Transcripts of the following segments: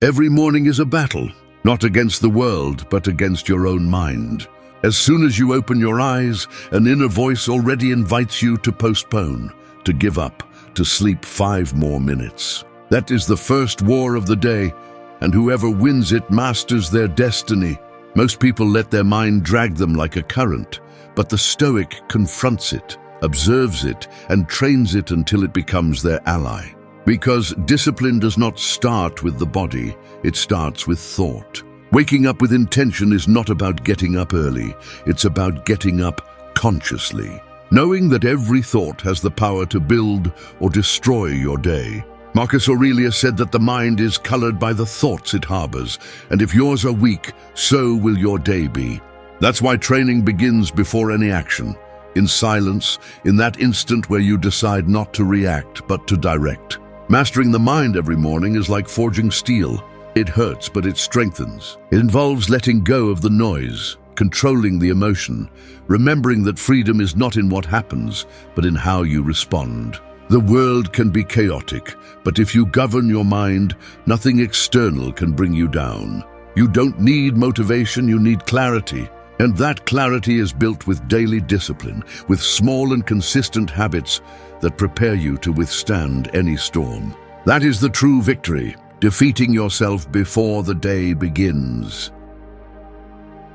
Every morning is a battle, not against the world, but against your own mind. As soon as you open your eyes, an inner voice already invites you to postpone, to give up, to sleep 5 more minutes. That is the first war of the day, and whoever wins it masters their destiny. Most people let their mind drag them like a current, but the Stoic confronts it, observes it, and trains it until it becomes their ally. Because discipline does not start with the body, it starts with thought. Waking up with intention is not about getting up early, it's about getting up consciously. Knowing that every thought has the power to build or destroy your day. Marcus Aurelius said that the mind is colored by the thoughts it harbors, and if yours are weak, so will your day be. That's why training begins before any action. In silence, in that instant where you decide not to react, but to direct. Mastering the mind every morning is like forging steel. It hurts, but it strengthens. It involves letting go of the noise, controlling the emotion, remembering that freedom is not in what happens, but in how you respond. The world can be chaotic, but if you govern your mind, nothing external can bring you down. You don't need motivation, you need clarity. And that clarity is built with daily discipline, with small and consistent habits that prepare you to withstand any storm. That is the true victory, defeating yourself before the day begins.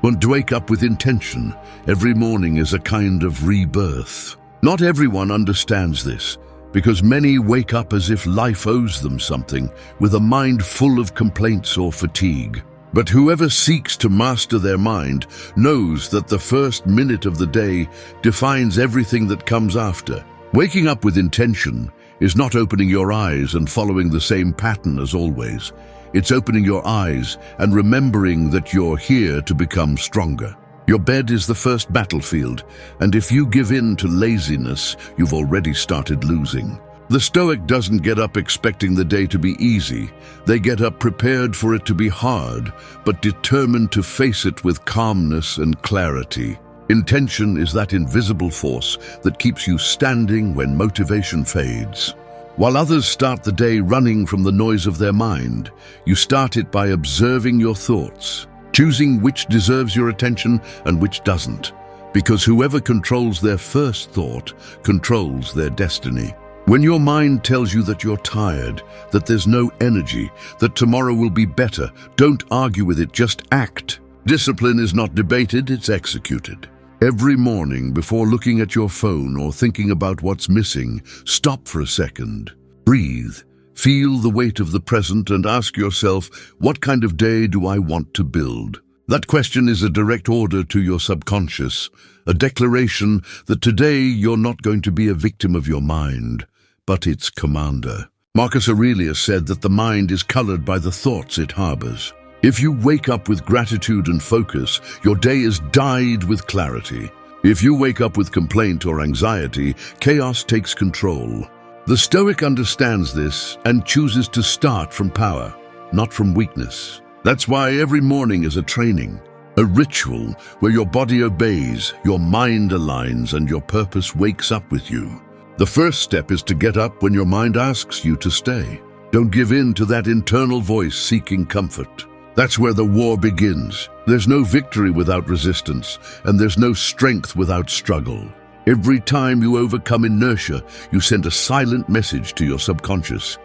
Want to wake up with intention. Every morning is a kind of rebirth. Not everyone understands this, because many wake up as if life owes them something, with a mind full of complaints or fatigue. But whoever seeks to master their mind knows that the first minute of the day defines everything that comes after. Waking up with intention is not opening your eyes and following the same pattern as always. It's opening your eyes and remembering that you're here to become stronger. Your bed is the first battlefield, and if you give in to laziness, you've already started losing. The Stoic doesn't get up expecting the day to be easy. They get up prepared for it to be hard, but determined to face it with calmness and clarity. Intention is that invisible force that keeps you standing when motivation fades. While others start the day running from the noise of their mind, you start it by observing your thoughts, choosing which deserves your attention and which doesn't. Because whoever controls their first thought controls their destiny. When your mind tells you that you're tired, that there's no energy, that tomorrow will be better, don't argue with it, just act. Discipline is not debated, it's executed. Every morning, before looking at your phone or thinking about what's missing, stop for a second. Breathe. Feel the weight of the present and ask yourself, what kind of day do I want to build? That question is a direct order to your subconscious, a declaration that today you're not going to be a victim of your mind, but its commander. Marcus Aurelius said that the mind is colored by the thoughts it harbors. If you wake up with gratitude and focus, your day is dyed with clarity. If you wake up with complaint or anxiety, chaos takes control. The Stoic understands this and chooses to start from power, not from weakness. That's why every morning is a training, a ritual where your body obeys, your mind aligns, and your purpose wakes up with you. The first step is to get up when your mind asks you to stay. Don't give in to that internal voice seeking comfort. That's where the war begins. There's no victory without resistance, and there's no strength without struggle. Every time you overcome inertia, you send a silent message to your subconscious.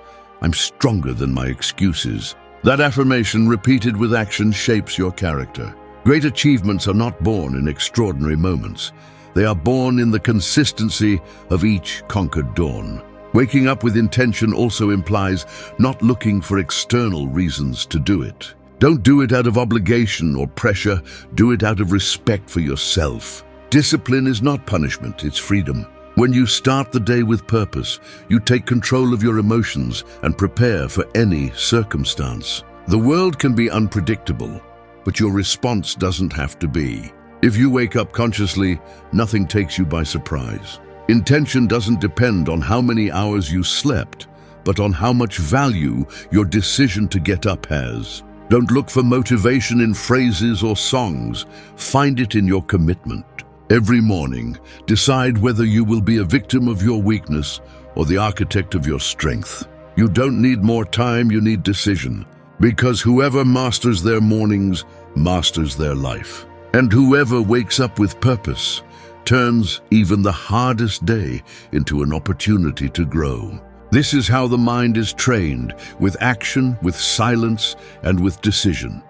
I'm stronger than my excuses. That affirmation, repeated with action, shapes your character. Great achievements are not born in extraordinary moments. They are born in the consistency of each conquered dawn. Waking up with intention also implies not looking for external reasons to do it. Don't do it out of obligation or pressure. Do it out of respect for yourself. Discipline is not punishment, it's freedom. When you start the day with purpose, you take control of your emotions and prepare for any circumstance. The world can be unpredictable, but your response doesn't have to be. If you wake up consciously, nothing takes you by surprise. Intention doesn't depend on how many hours you slept, but on how much value your decision to get up has. Don't look for motivation in phrases or songs. Find it in your commitment. Every morning, decide whether you will be a victim of your weakness or the architect of your strength. You don't need more time, you need decision. Because whoever masters their mornings masters their life. And whoever wakes up with purpose turns even the hardest day into an opportunity to grow. This is how the mind is trained, with action, with silence, and with decision.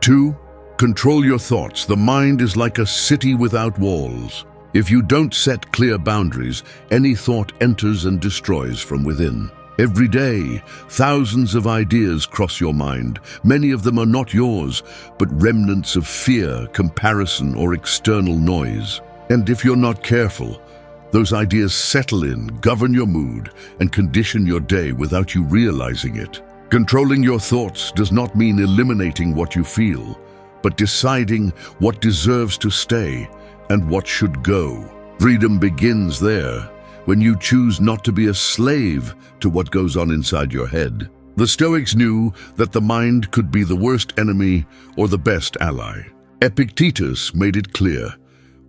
2. Control your thoughts. The mind is like a city without walls. If you don't set clear boundaries, any thought enters and destroys from within. Every day, thousands of ideas cross your mind. Many of them are not yours, but remnants of fear, comparison, or external noise. And if you're not careful, those ideas settle in, govern your mood, and condition your day without you realizing it. Controlling your thoughts does not mean eliminating what you feel, but deciding what deserves to stay and what should go. Freedom begins there, when you choose not to be a slave to what goes on inside your head. The Stoics knew that the mind could be the worst enemy or the best ally. Epictetus made it clear,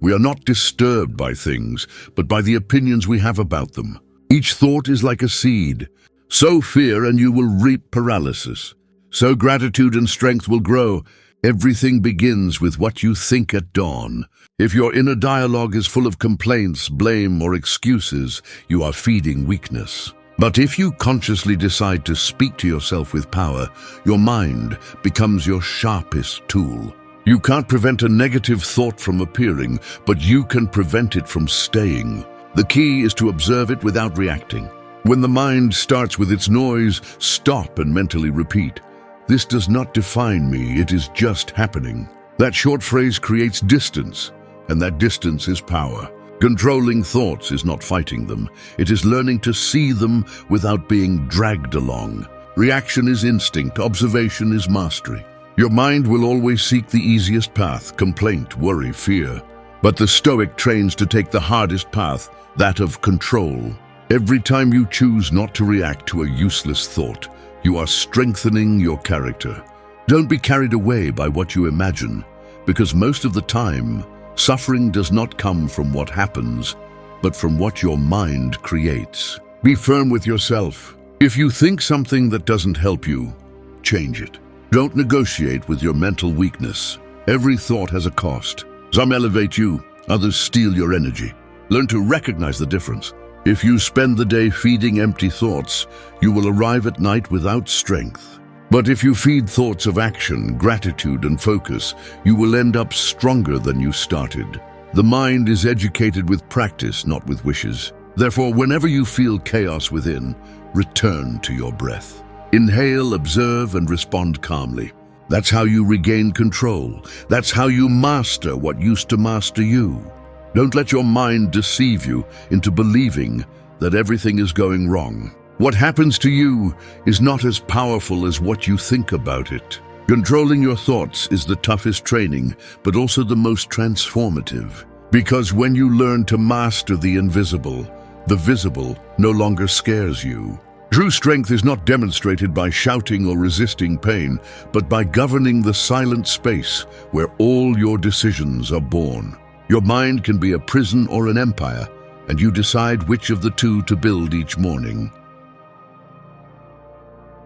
we are not disturbed by things, but by the opinions we have about them. Each thought is like a seed. Sow fear and you will reap paralysis. Sow gratitude and strength will grow. Everything begins with what you think at dawn. If your inner dialogue is full of complaints, blame, or excuses, you are feeding weakness. But if you consciously decide to speak to yourself with power, your mind becomes your sharpest tool. You can't prevent a negative thought from appearing, but you can prevent it from staying. The key is to observe it without reacting. When the mind starts with its noise, stop and mentally repeat, "This does not define me, it is just happening." That short phrase creates distance, and that distance is power. Controlling thoughts is not fighting them. It is learning to see them without being dragged along. Reaction is instinct, observation is mastery. Your mind will always seek the easiest path, complaint, worry, fear. But the Stoic trains to take the hardest path, that of control. Every time you choose not to react to a useless thought, you are strengthening your character. Don't be carried away by what you imagine, because most of the time, suffering does not come from what happens, but from what your mind creates. Be firm with yourself. If you think something that doesn't help you, change it. Don't negotiate with your mental weakness. Every thought has a cost. Some elevate you, others steal your energy. Learn to recognize the difference. If you spend the day feeding empty thoughts, you will arrive at night without strength. But if you feed thoughts of action, gratitude, and focus, you will end up stronger than you started. The mind is educated with practice, not with wishes. Therefore, whenever you feel chaos within, return to your breath. Inhale, observe, and respond calmly. That's how you regain control. That's how you master what used to master you. Don't let your mind deceive you into believing that everything is going wrong. What happens to you is not as powerful as what you think about it. Controlling your thoughts is the toughest training, but also the most transformative. Because when you learn to master the invisible, the visible no longer scares you. True strength is not demonstrated by shouting or resisting pain, but by governing the silent space where all your decisions are born. Your mind can be a prison or an empire, and you decide which of the two to build each morning.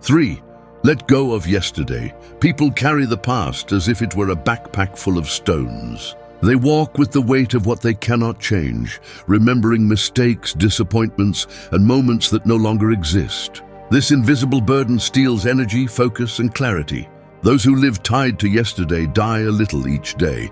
3. Let go of yesterday. People carry the past as if it were a backpack full of stones. They walk with the weight of what they cannot change, remembering mistakes, disappointments, and moments that no longer exist. This invisible burden steals energy, focus, and clarity. Those who live tied to yesterday die a little each day,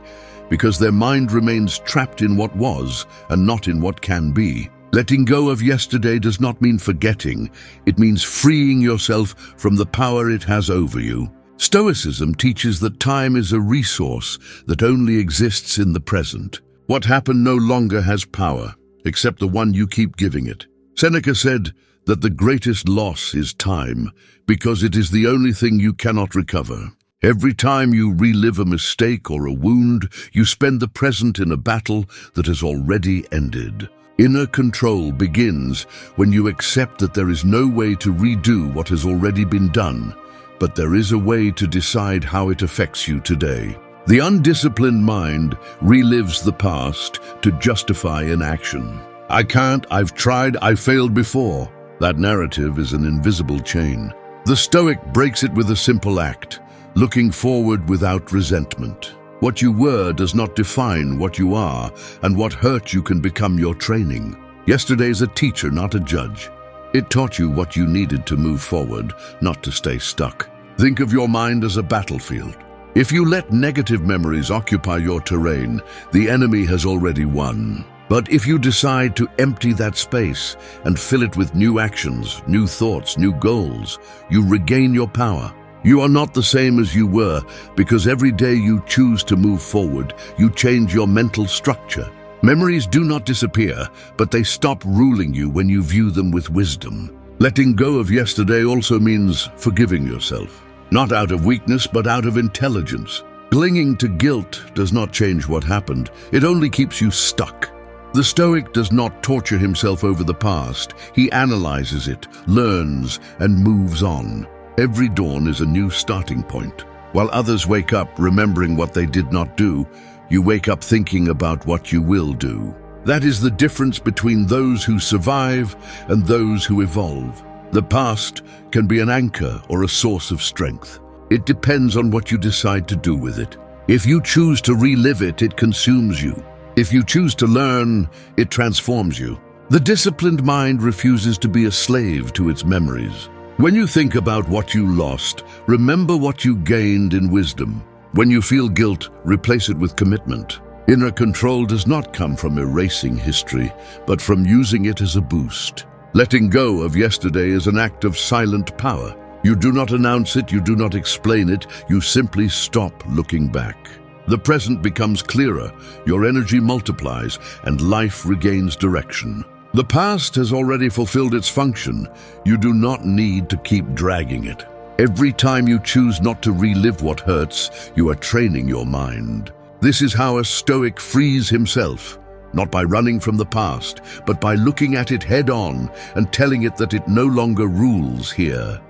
because their mind remains trapped in what was and not in what can be. Letting go of yesterday does not mean forgetting. It means freeing yourself from the power it has over you. Stoicism teaches that time is a resource that only exists in the present. What happened no longer has power, except the one you keep giving it. Seneca said that the greatest loss is time, because it is the only thing you cannot recover. Every time you relive a mistake or a wound, you spend the present in a battle that has already ended. Inner control begins when you accept that there is no way to redo what has already been done, but there is a way to decide how it affects you today. The undisciplined mind relives the past to justify inaction. I can't, I've tried, I failed before. That narrative is an invisible chain. The Stoic breaks it with a simple act, looking forward without resentment. What you were does not define what you are, and what hurt you can become your training. Yesterday's a teacher, not a judge. It taught you what you needed to move forward, not to stay stuck. Think of your mind as a battlefield. If you let negative memories occupy your terrain, the enemy has already won. But if you decide to empty that space and fill it with new actions, new thoughts, new goals, you regain your power. You are not the same as you were, because every day you choose to move forward, you change your mental structure. Memories do not disappear, but they stop ruling you when you view them with wisdom. Letting go of yesterday also means forgiving yourself. Not out of weakness, but out of intelligence. Clinging to guilt does not change what happened. It only keeps you stuck. The Stoic does not torture himself over the past. He analyzes it, learns, and moves on. Every dawn is a new starting point. While others wake up remembering what they did not do, you wake up thinking about what you will do. That is the difference between those who survive and those who evolve. The past can be an anchor or a source of strength. It depends on what you decide to do with it. If you choose to relive it, it consumes you. If you choose to learn, it transforms you. The disciplined mind refuses to be a slave to its memories. When you think about what you lost, remember what you gained in wisdom. When you feel guilt, replace it with commitment. Inner control does not come from erasing history, but from using it as a boost. Letting go of yesterday is an act of silent power. You do not announce it, you do not explain it, you simply stop looking back. The present becomes clearer, your energy multiplies, and life regains direction. The past has already fulfilled its function. You do not need to keep dragging it. Every time you choose not to relive what hurts, you are training your mind. This is how a Stoic frees himself, not by running from the past, but by looking at it head-on and telling it that it no longer rules here.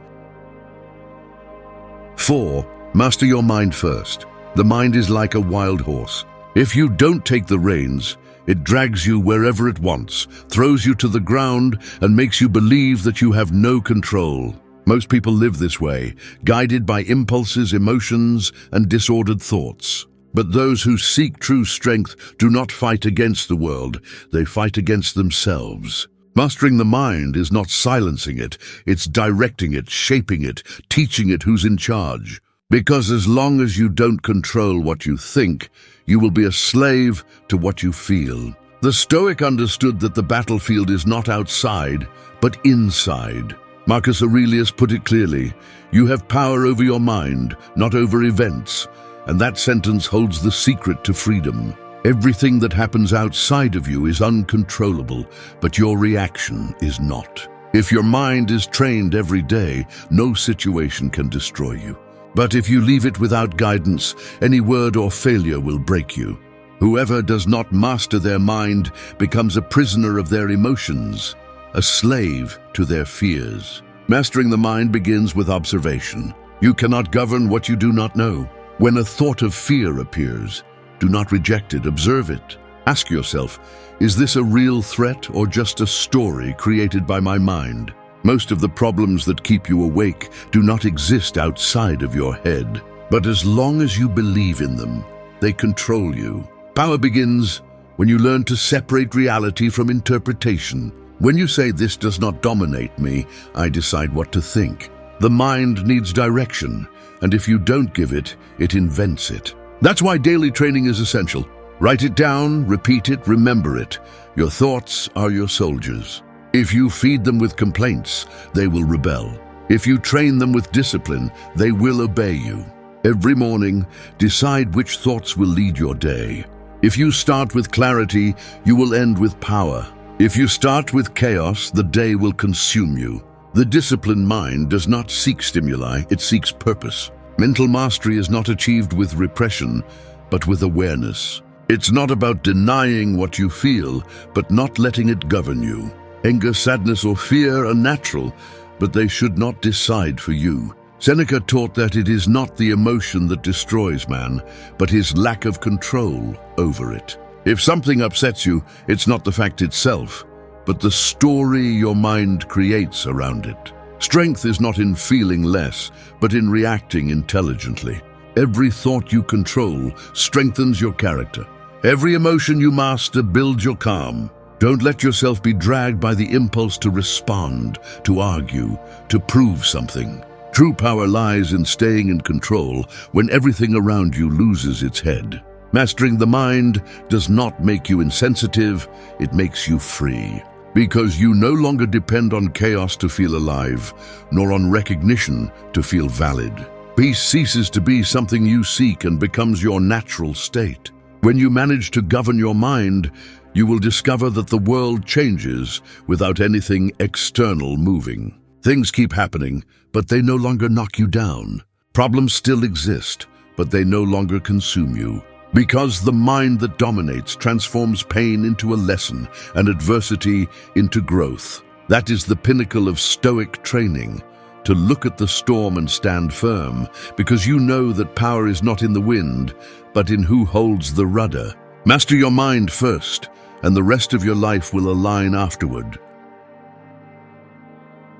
4. Master your mind first. The mind is like a wild horse. If you don't take the reins, it drags you wherever it wants, throws you to the ground, and makes you believe that you have no control. Most people live this way, guided by impulses, emotions, and disordered thoughts. But those who seek true strength do not fight against the world, they fight against themselves. Mastering the mind is not silencing it, it's directing it, shaping it, teaching it who's in charge. Because as long as you don't control what you think, you will be a slave to what you feel. The Stoic understood that the battlefield is not outside, but inside. Marcus Aurelius put it clearly, "You have power over your mind, not over events," and that sentence holds the secret to freedom. Everything that happens outside of you is uncontrollable, but your reaction is not. If your mind is trained every day, no situation can destroy you. But if you leave it without guidance, any word or failure will break you. Whoever does not master their mind becomes a prisoner of their emotions, a slave to their fears. Mastering the mind begins with observation. You cannot govern what you do not know. When a thought of fear appears, do not reject it, observe it. Ask yourself, is this a real threat or just a story created by my mind? Most of the problems that keep you awake do not exist outside of your head. But as long as you believe in them, they control you. Power begins when you learn to separate reality from interpretation. When you say, "This does not dominate me, I decide what to think." The mind needs direction, and if you don't give it, it invents it. That's why daily training is essential. Write it down, repeat it, remember it. Your thoughts are your soldiers. If you feed them with complaints, they will rebel. If you train them with discipline, they will obey you. Every morning, decide which thoughts will lead your day. If you start with clarity, you will end with power. If you start with chaos, the day will consume you. The disciplined mind does not seek stimuli, it seeks purpose. Mental mastery is not achieved with repression, but with awareness. It's not about denying what you feel, but not letting it govern you. Anger, sadness, or fear are natural, but they should not decide for you. Seneca taught that it is not the emotion that destroys man, but his lack of control over it. If something upsets you, it's not the fact itself, but the story your mind creates around it. Strength is not in feeling less, but in reacting intelligently. Every thought you control strengthens your character. Every emotion you master builds your calm. Don't let yourself be dragged by the impulse to respond, to argue, to prove something. True power lies in staying in control when everything around you loses its head. Mastering the mind does not make you insensitive, it makes you free. Because you no longer depend on chaos to feel alive, nor on recognition to feel valid. Peace ceases to be something you seek and becomes your natural state. When you manage to govern your mind, you will discover that the world changes without anything external moving. Things keep happening, but they no longer knock you down. Problems still exist, but they no longer consume you. Because the mind that dominates transforms pain into a lesson and adversity into growth. That is the pinnacle of Stoic training, to look at the storm and stand firm, because you know that power is not in the wind, but in who holds the rudder. Master your mind first, and the rest of your life will align afterward.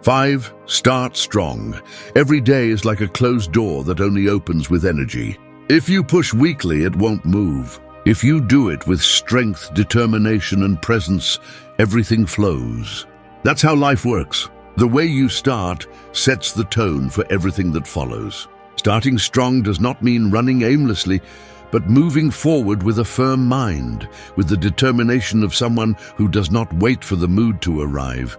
5. Start strong. Every day is like a closed door that only opens with energy. If you push weakly, it won't move. If you do it with strength, determination, and presence, everything flows. That's how life works. The way you start sets the tone for everything that follows. Starting strong does not mean running aimlessly, but moving forward with a firm mind, with the determination of someone who does not wait for the mood to arrive,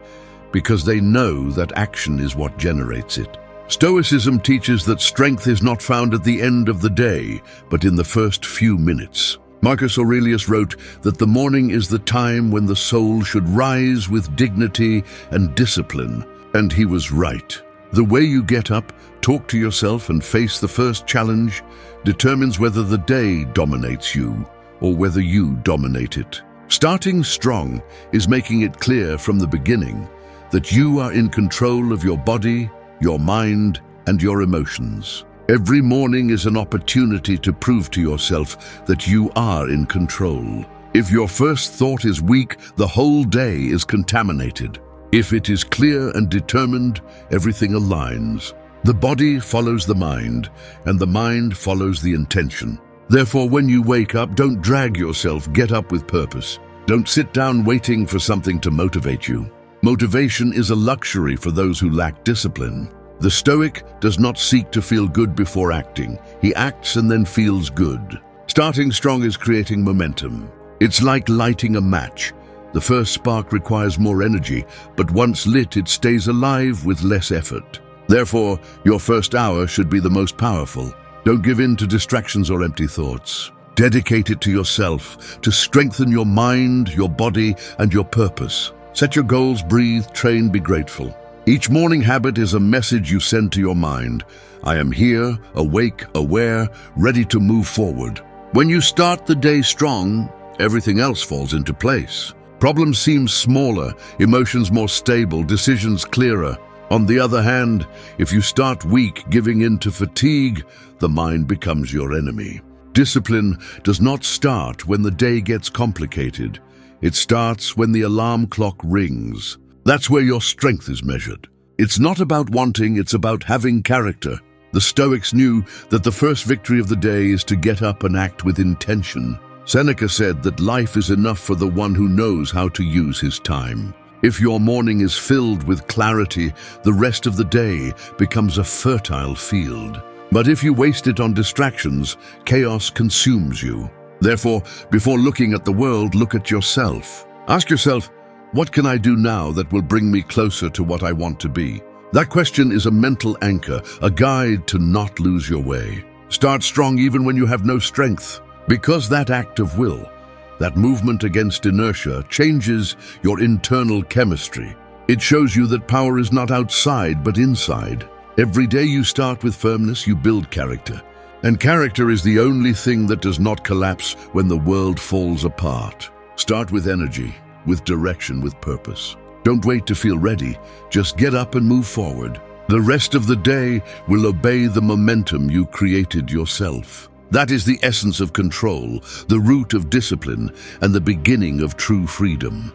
because they know that action is what generates it. Stoicism teaches that strength is not found at the end of the day, but in the first few minutes. Marcus Aurelius wrote that the morning is the time when the soul should rise with dignity and discipline, and he was right. The way you get up, talk to yourself, and face the first challenge determines whether the day dominates you or whether you dominate it. Starting strong is making it clear from the beginning that you are in control of your body, your mind, and your emotions. Every morning is an opportunity to prove to yourself that you are in control. If your first thought is weak, the whole day is contaminated. If it is clear and determined, everything aligns. The body follows the mind, and the mind follows the intention. Therefore, when you wake up, don't drag yourself, get up with purpose. Don't sit down waiting for something to motivate you. Motivation is a luxury for those who lack discipline. The Stoic does not seek to feel good before acting. He acts and then feels good. Starting strong is creating momentum. It's like lighting a match. The first spark requires more energy, but once lit, it stays alive with less effort. Therefore, your first hour should be the most powerful. Don't give in to distractions or empty thoughts. Dedicate it to yourself, to strengthen your mind, your body, and your purpose. Set your goals, breathe, train, be grateful. Each morning habit is a message you send to your mind. I am here, awake, aware, ready to move forward. When you start the day strong, everything else falls into place. Problems seem smaller, emotions more stable, decisions clearer. On the other hand, if you start weak, giving in to fatigue, the mind becomes your enemy. Discipline does not start when the day gets complicated. It starts when the alarm clock rings. That's where your strength is measured. It's not about wanting, it's about having character. The Stoics knew that the first victory of the day is to get up and act with intention. Seneca said that life is enough for the one who knows how to use his time. If your morning is filled with clarity, the rest of the day becomes a fertile field. But if you waste it on distractions, chaos consumes you. Therefore, before looking at the world, look at yourself. Ask yourself, what can I do now that will bring me closer to what I want to be? That question is a mental anchor, a guide to not lose your way. Start strong even when you have no strength, because that act of will, that movement against inertia, changes your internal chemistry. It shows you that power is not outside but inside. Every day you start with firmness, you build character. And character is the only thing that does not collapse when the world falls apart. Start with energy, with direction, with purpose. Don't wait to feel ready, just get up and move forward. The rest of the day will obey the momentum you created yourself. That is the essence of control, the root of discipline, and the beginning of true freedom.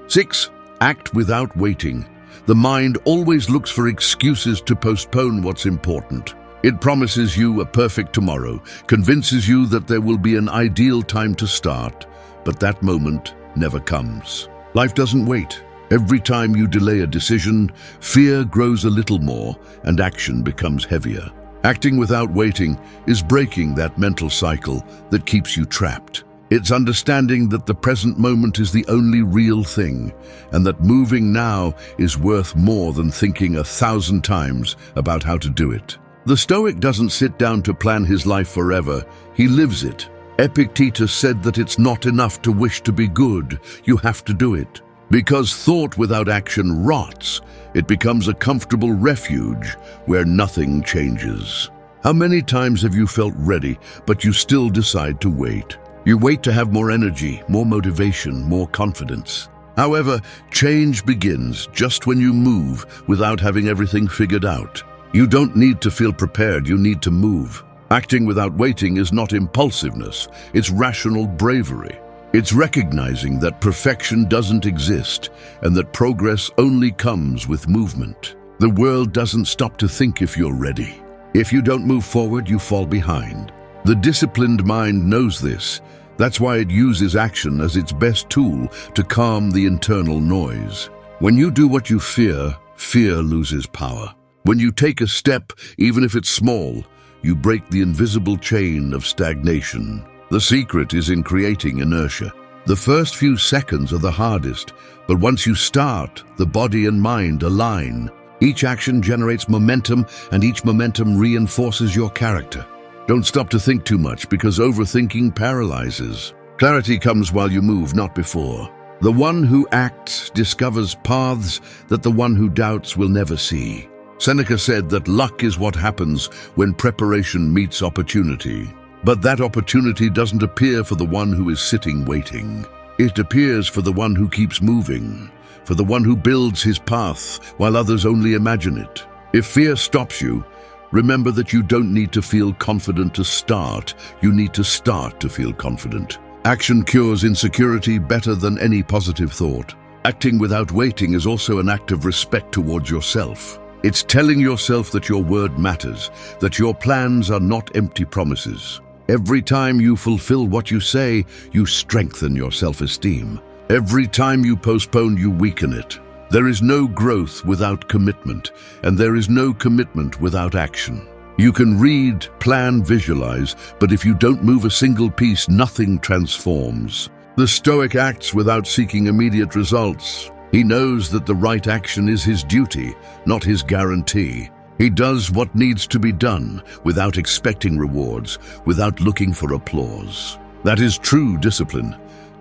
6. Act without waiting. The mind always looks for excuses to postpone what's important. It promises you a perfect tomorrow, convinces you that there will be an ideal time to start, but that moment never comes. Life doesn't wait. Every time you delay a decision, fear grows a little more and action becomes heavier. Acting without waiting is breaking that mental cycle that keeps you trapped. It's understanding that the present moment is the only real thing, and that moving now is worth more than thinking 1,000 times about how to do it. The Stoic doesn't sit down to plan his life forever, he lives it. Epictetus said that it's not enough to wish to be good, you have to do it. Because thought without action rots, it becomes a comfortable refuge where nothing changes. How many times have you felt ready, but you still decide to wait? You wait to have more energy, more motivation, more confidence. However, change begins just when you move without having everything figured out. You don't need to feel prepared, you need to move. Acting without waiting is not impulsiveness, it's rational bravery. It's recognizing that perfection doesn't exist and that progress only comes with movement. The world doesn't stop to think if you're ready. If you don't move forward, you fall behind. The disciplined mind knows this. That's why it uses action as its best tool to calm the internal noise. When you do what you fear, fear loses power. When you take a step, even if it's small, you break the invisible chain of stagnation. The secret is in creating inertia. The first few seconds are the hardest, but once you start, the body and mind align. Each action generates momentum, and each momentum reinforces your character. Don't stop to think too much, because overthinking paralyzes. Clarity comes while you move, not before. The one who acts discovers paths that the one who doubts will never see. Seneca said that luck is what happens when preparation meets opportunity. But that opportunity doesn't appear for the one who is sitting waiting. It appears for the one who keeps moving, for the one who builds his path while others only imagine it. If fear stops you, remember that you don't need to feel confident to start. You need to start to feel confident. Action cures insecurity better than any positive thought. Acting without waiting is also an act of respect towards yourself. It's telling yourself that your word matters, that your plans are not empty promises. Every time you fulfill what you say, you strengthen your self-esteem. Every time you postpone, you weaken it. There is no growth without commitment, and there is no commitment without action. You can read, plan, visualize, but if you don't move a single piece, nothing transforms. The Stoic acts without seeking immediate results. He knows that the right action is his duty, not his guarantee. He does what needs to be done without expecting rewards, without looking for applause. That is true discipline,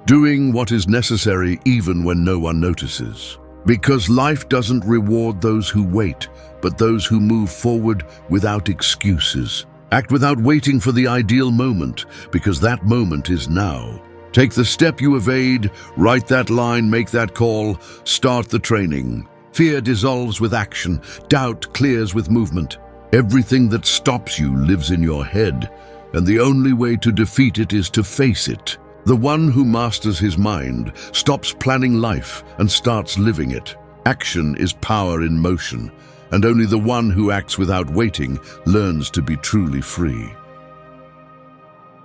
doing what is necessary even when no one notices. Because life doesn't reward those who wait, but those who move forward without excuses. Act without waiting for the ideal moment, because that moment is now. Take the step you evade, write that line, make that call, start the training. Fear dissolves with action, doubt clears with movement. Everything that stops you lives in your head, and the only way to defeat it is to face it. The one who masters his mind stops planning life and starts living it. Action is power in motion, and only the one who acts without waiting learns to be truly free.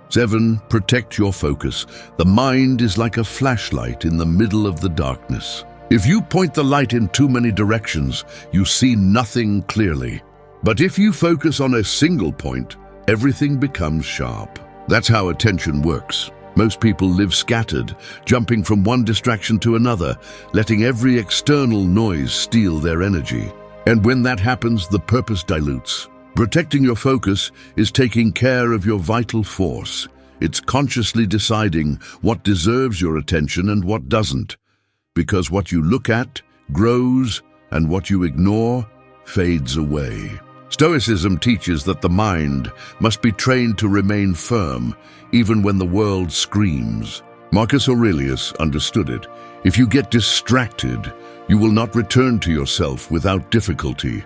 7. Protect your focus. The mind is like a flashlight in the middle of the darkness. If you point the light in too many directions, you see nothing clearly. But if you focus on a single point, everything becomes sharp. That's how attention works. Most people live scattered, jumping from one distraction to another, letting every external noise steal their energy. And when that happens, the purpose dilutes. Protecting your focus is taking care of your vital force. It's consciously deciding what deserves your attention and what doesn't. Because what you look at grows, and what you ignore fades away. Stoicism teaches that the mind must be trained to remain firm, even when the world screams. Marcus Aurelius understood it. If you get distracted, you will not return to yourself without difficulty.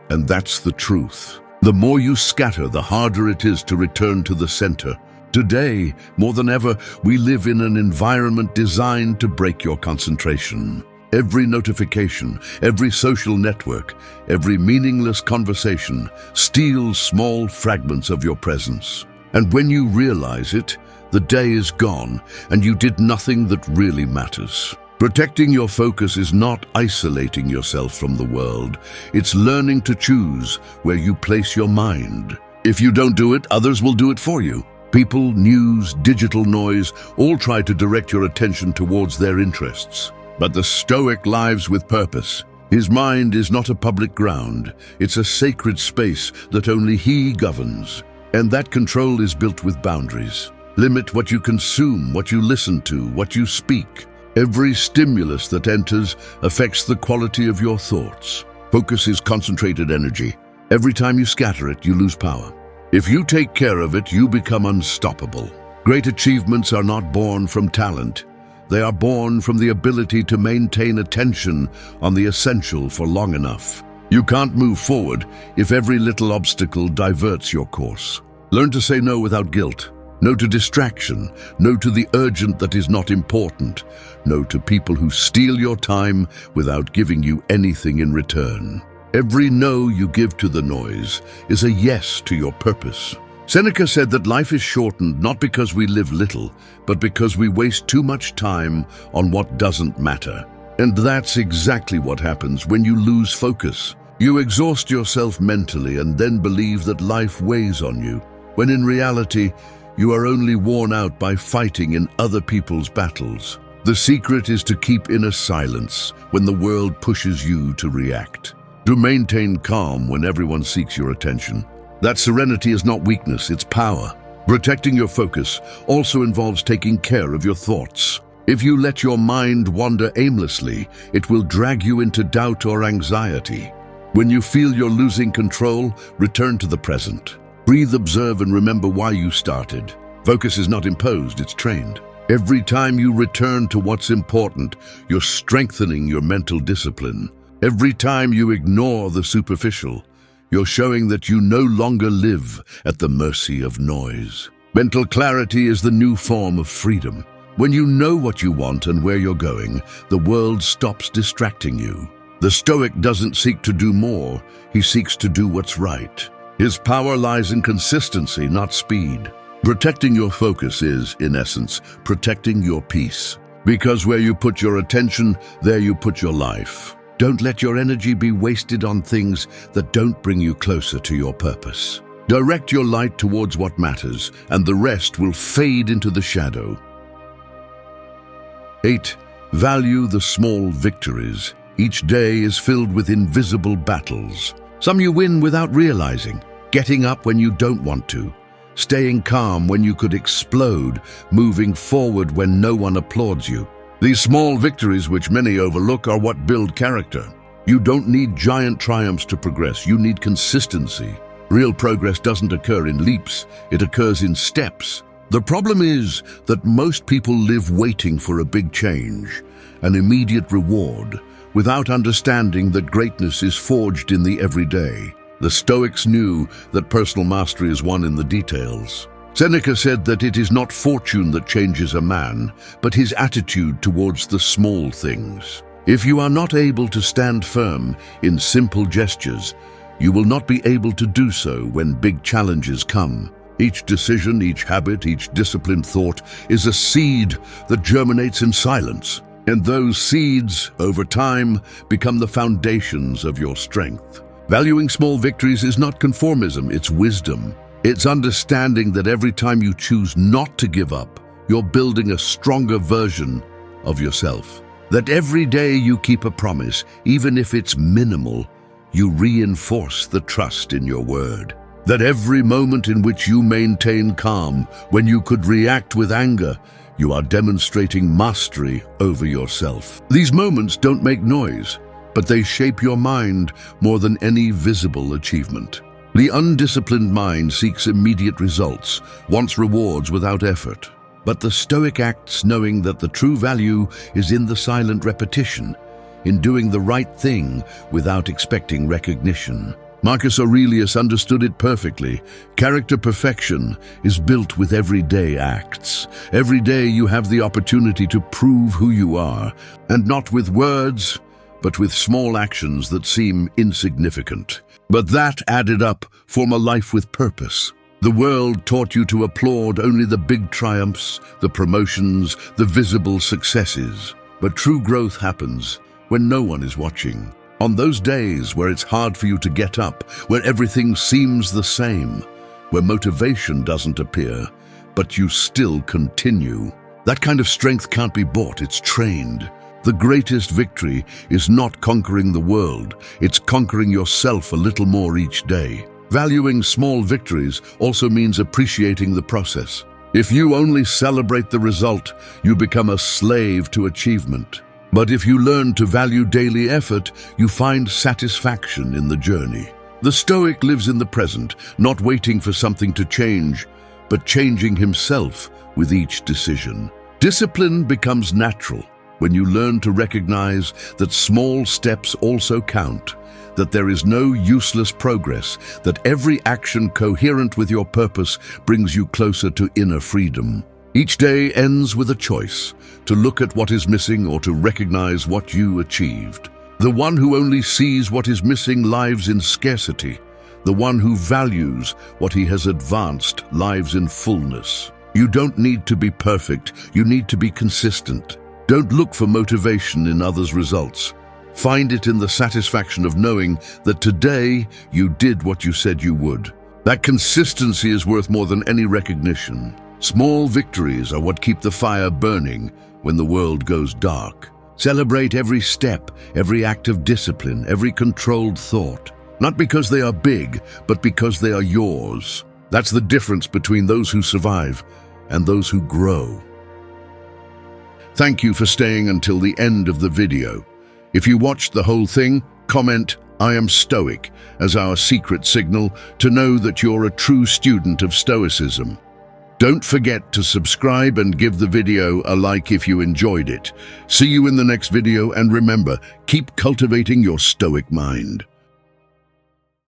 And that's the truth. The more you scatter, the harder it is to return to the center. Today, more than ever, we live in an environment designed to break your concentration. Every notification, every social network, every meaningless conversation steals small fragments of your presence. And when you realize it, the day is gone and you did nothing that really matters. Protecting your focus is not isolating yourself from the world. It's learning to choose where you place your mind. If you don't do it, others will do it for you. People, news, digital noise all try to direct your attention towards their interests. But the Stoic lives with purpose. His mind is not a public ground. It's a sacred space that only he governs. And that control is built with boundaries. Limit what you consume, what you listen to, what you speak. Every stimulus that enters affects the quality of your thoughts. Focus is concentrated energy. Every time you scatter it, you lose power. If you take care of it, you become unstoppable. Great achievements are not born from talent. They are born from the ability to maintain attention on the essential for long enough. You can't move forward if every little obstacle diverts your course. Learn to say no without guilt. No to distraction. No to the urgent that is not important. No to people who steal your time without giving you anything in return. Every no you give to the noise is a yes to your purpose. Seneca said that life is shortened not because we live little, but because we waste too much time on what doesn't matter. And that's exactly what happens when you lose focus. You exhaust yourself mentally and then believe that life weighs on you, when in reality, you are only worn out by fighting in other people's battles. The secret is to keep inner silence when the world pushes you to react. To maintain calm when everyone seeks your attention. That serenity is not weakness, it's power. Protecting your focus also involves taking care of your thoughts. If you let your mind wander aimlessly, it will drag you into doubt or anxiety. When you feel you're losing control, return to the present. Breathe, observe, and remember why you started. Focus is not imposed, it's trained. Every time you return to what's important, you're strengthening your mental discipline. Every time you ignore the superficial, you're showing that you no longer live at the mercy of noise. Mental clarity is the new form of freedom. When you know what you want and where you're going, the world stops distracting you. The Stoic doesn't seek to do more, he seeks to do what's right. His power lies in consistency, not speed. Protecting your focus is, in essence, protecting your peace. Because where you put your attention, there you put your life. Don't let your energy be wasted on things that don't bring you closer to your purpose. Direct your light towards what matters, and the rest will fade into the shadow. 8. Value the small victories. Each day is filled with invisible battles. Some you win without realizing. Getting up when you don't want to. Staying calm when you could explode. Moving forward when no one applauds you. These small victories, which many overlook, are what build character. You don't need giant triumphs to progress. You need consistency. Real progress doesn't occur in leaps. It occurs in steps. The problem is that most people live waiting for a big change, an immediate reward, without understanding that greatness is forged in the everyday. The Stoics knew that personal mastery is won in the details. Seneca said that it is not fortune that changes a man, but his attitude towards the small things. If you are not able to stand firm in simple gestures, you will not be able to do so when big challenges come. Each decision, each habit, each disciplined thought is a seed that germinates in silence. And those seeds, over time, become the foundations of your strength. Valuing small victories is not conformism, it's wisdom. It's understanding that every time you choose not to give up, you're building a stronger version of yourself. That every day you keep a promise, even if it's minimal, you reinforce the trust in your word. That every moment in which you maintain calm, when you could react with anger, you are demonstrating mastery over yourself. These moments don't make noise, but they shape your mind more than any visible achievement. The undisciplined mind seeks immediate results, wants rewards without effort. But the Stoic acts knowing that the true value is in the silent repetition, in doing the right thing without expecting recognition. Marcus Aurelius understood it perfectly. Character perfection is built with everyday acts. Every day you have the opportunity to prove who you are, and not with words, but with small actions that seem insignificant. But that added up form a life with purpose. The world taught you to applaud only the big triumphs, the promotions, the visible successes. But true growth happens when no one is watching. On those days where it's hard for you to get up, where everything seems the same, where motivation doesn't appear, but you still continue. That kind of strength can't be bought, it's trained. The greatest victory is not conquering the world, it's conquering yourself a little more each day. Valuing small victories also means appreciating the process. If you only celebrate the result, you become a slave to achievement. But if you learn to value daily effort, you find satisfaction in the journey. The Stoic lives in the present, not waiting for something to change, but changing himself with each decision. Discipline becomes natural when you learn to recognize that small steps also count, that there is no useless progress, that every action coherent with your purpose brings you closer to inner freedom. Each day ends with a choice, to look at what is missing or to recognize what you achieved. The one who only sees what is missing lives in scarcity. The one who values what he has advanced lives in fullness. You don't need to be perfect, you need to be consistent. Don't look for motivation in others' results. Find it in the satisfaction of knowing that today you did what you said you would. That consistency is worth more than any recognition. Small victories are what keep the fire burning when the world goes dark. Celebrate every step, every act of discipline, every controlled thought. Not because they are big, but because they are yours. That's the difference between those who survive and those who grow. Thank you for staying until the end of the video. If you watched the whole thing, comment "I am Stoic" as our secret signal to know that you're a true student of Stoicism. Don't forget to subscribe and give the video a like if you enjoyed it. See you in the next video, and remember, keep cultivating your Stoic mind.